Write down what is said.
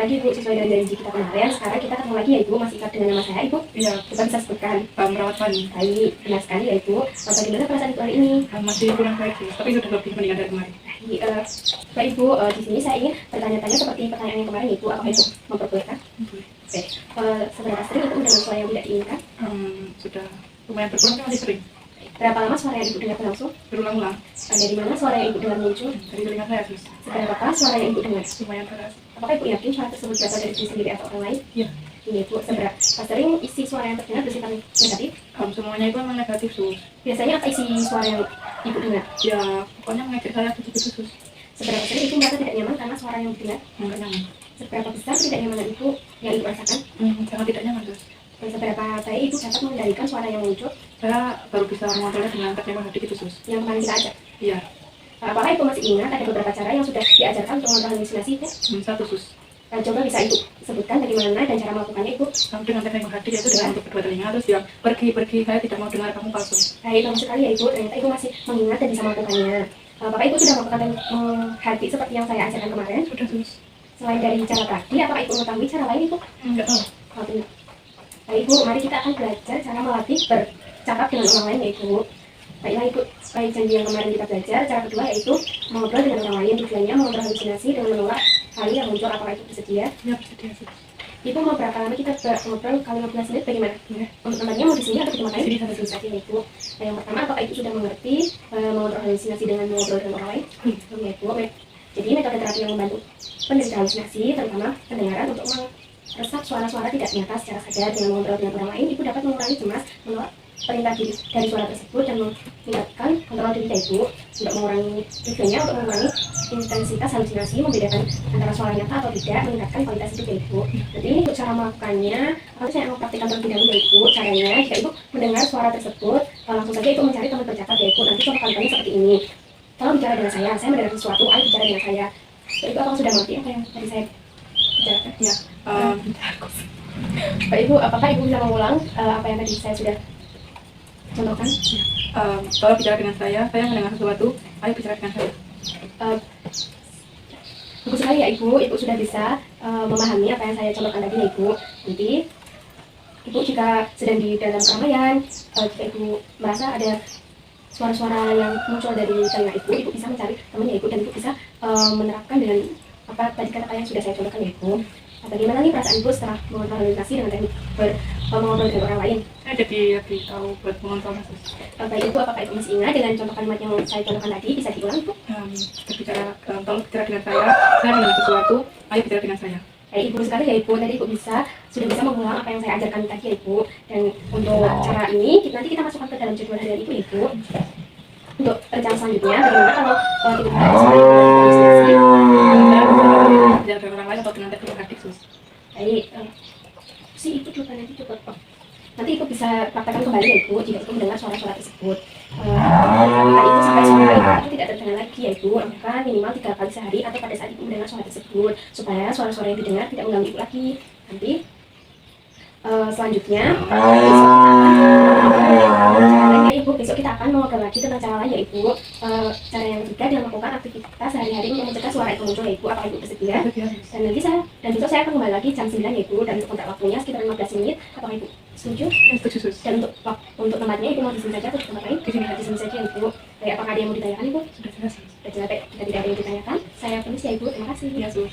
lagi Ibu, sesuai dengan janji kita kemarin. Sekarang kita ketemu lagi ya Ibu, masih ingat dengan nama saya Ibu? Iya, Kita bisa sebutkan. merawat Fani. Baik, benar sekali ya Ibu. Bagaimana perasaan Ibu hari ini? Masih kurang baik sih, tapi sudah lebih mendingan dari kemarin. Baik Ibu, di sini saya ingin bertanya-tanya seperti pertanyaan yang kemarin Ibu, apakah Ibu memperbolehkan? Oke, seberapa sering Ibu mendengar suara yang tidak diinginkan? Sudah lumayan berkurang, tapi masih sering. Berapa lama suara yang Ibu dengar berlangsung? Berulang-ulang. Dari mana suara yang Ibu dengar muncul? Dari telinga saya terus. Seberapa keras suara yang Ibu dengar? Lumayan keras. Apakah Ibu yakin suara tersebut berasal dari diri sendiri atau orang lain? Iya. Ini Ibu, seberapa sering isi suara yang terdengar bersifat negatif? Semuanya itu memang negatif sus. Biasanya apa isi suara yang Ibu dengar? Ya, pokoknya mengejek saya begitu sus. Seberapa sering Ibu merasa tidak nyaman karena suara yang didengar? Enggak nyaman. Seberapa besar tidak nyaman Ibu yang Ibu rasakan? Sangat tidak nyaman sus. Dan seberapa baik Ibu dapat mengendalikan suara yang muncul Saya baru bisa mengontrolnya dengan teknik hati itu sus. yang kemarin kita ajak? Iya. Apakah Ibu masih ingat ada beberapa cara yang sudah diajarkan untuk mengontrol halusinasi Ibu? Satu sus. Coba bisa Ibu sebutkan bagaimana dan cara melakukannya Ibu? Dengan teknik hati yaitu dengan untuk kedua telinga, terus yang pergi saya tidak mau dengar kamu palsu. Baik, bagus sekali ya Ibu, ternyata Ibu masih mengingat dan bisa melakukannya. Apakah Ibu sudah melakukan hati seperti yang saya ajarkan kemarin? Sudah sus. Selain dari cara tadi, apakah Ibu mengetahui cara lain Ibu? Enggak tahu. Oh, tidak. Baik Ibu, mari kita akan belajar cara melatih bercakap dengan orang lain ya Ibu. Baiklah Ibu, seperti janji yang kemarin kita belajar, cara kedua yaitu mengobrol dengan orang lain. Tujuannya mengontrol halusinasi dengan menolak hal yang muncul. Apakah Ibu bersedia? Ya, bersedia sus. Ibu mau berapa lama kita ngobrol? Kali 15 menit bagaimana? Ya. Untuk tempatnya mau di sini atau di tempat lain? Di sini. Di sini saja ya Ibu. Nah, yang pertama, apakah Ibu sudah mengerti mengontrol halusinasi dengan mengobrol dengan orang lain? Ya Ibu. Jadi metode terapi yang membantu penderita halusinasi, terutama pendengaran, untuk meresap suara-suara tidak nyata secara sadar dengan mengobrol dengan orang lain. Ibu dapat mengurangi cemas, menolak perintah diri dari suara tersebut dan meningkatkan kontrol diri Ibu untuk mengurangi tujuannya untuk mengurangi intensitas halusinasi, membedakan antara suara nyata atau tidak, meningkatkan kualitas hidup Ibu. Jadi ini untuk cara melakukannya, nanti saya mau praktikkan terlebih dahulu Ibu. Caranya, jika Ibu mendengar suara tersebut, langsung saja Ibu mencari teman bercakap Ibu. Nanti coba kalian seperti ini. Tolong bicara dengan saya mendengar sesuatu, ayo bicara dengan saya. Ibu apakah sudah mengerti apa yang tadi saya bicarakan? Ya. Baik Ibu, apakah Ibu bisa mengulang apa yang tadi saya sudah contohkan? Kalau bicara dengan saya mendengar sesuatu, ayo bicara dengan saya. Bagus sekali ya Ibu, Ibu sudah bisa memahami apa yang saya contohkan tadi ya Ibu. Nanti Ibu jika sedang di dalam keramaian, jika Ibu merasa ada suara-suara yang muncul dari telinga Ibu bisa mencari temannya Ibu dan Ibu bisa menerapkan dengan apa tadi kata yang sudah saya contohkan ya Ibu. Bagaimana nih perasaan Ibu setelah mengontrol halusinasi dengan teknik mengobrol dengan orang lain? Saya jadi lebih tahu buat mengontrol kasus. Baik Ibu, apakah Ibu masih ingat dengan contoh kalimat yang saya contohkan tadi? Bisa diulang Ibu? Tolong bicara dengan saya mendengar sesuatu, ayo bicara dengan saya. Ibu sekali ya Ibu, tadi Ibu sudah bisa mengulang apa yang saya ajarkan tadi ya Ibu. Dan untuk cara ini, nanti kita masukkan ke dalam jadwal harian Ibu. Untuk rencana selanjutnya, bagaimana kalau tiba-tiba halusinasi? Bicara dengan orang lain atau dengan teknik hati sus. Baik, Ibu coba nanti Ibu bisa praktekkan kembali ya Ibu jika Ibu mendengar suara-suara tersebut. Karena itu sampai suara itu tidak terdengar lagi ya Ibu, maka minimal 3 kali sehari atau pada saat Ibu mendengar suara tersebut supaya suara-suara yang didengar tidak mengganggu Ibu lagi. Nanti selanjutnya besok kita akan mengobrol lagi tentang cara lain ya Ibu. Cara yang ketiga dengan melakukan aktivitas sehari-hari untuk mencegah suara itu muncul ya Ibu. Apakah Ibu bersedia? Dan besok saya akan kembali lagi jam 9 ya Ibu, dan untuk kontrak waktunya sekitar 15 menit. Apakah Ibu setuju? Setuju sus. Dan untuk tempatnya Ibu mau di sini saja atau di tempat lain? Di sini saja Ibu. Baik, apakah ada yang mau ditanyakan Ibu? Sudah jelas. Sudah jelas. Jika tidak ada yang ditanyakan, saya permisi ya Ibu. Terima kasih. Ya sus.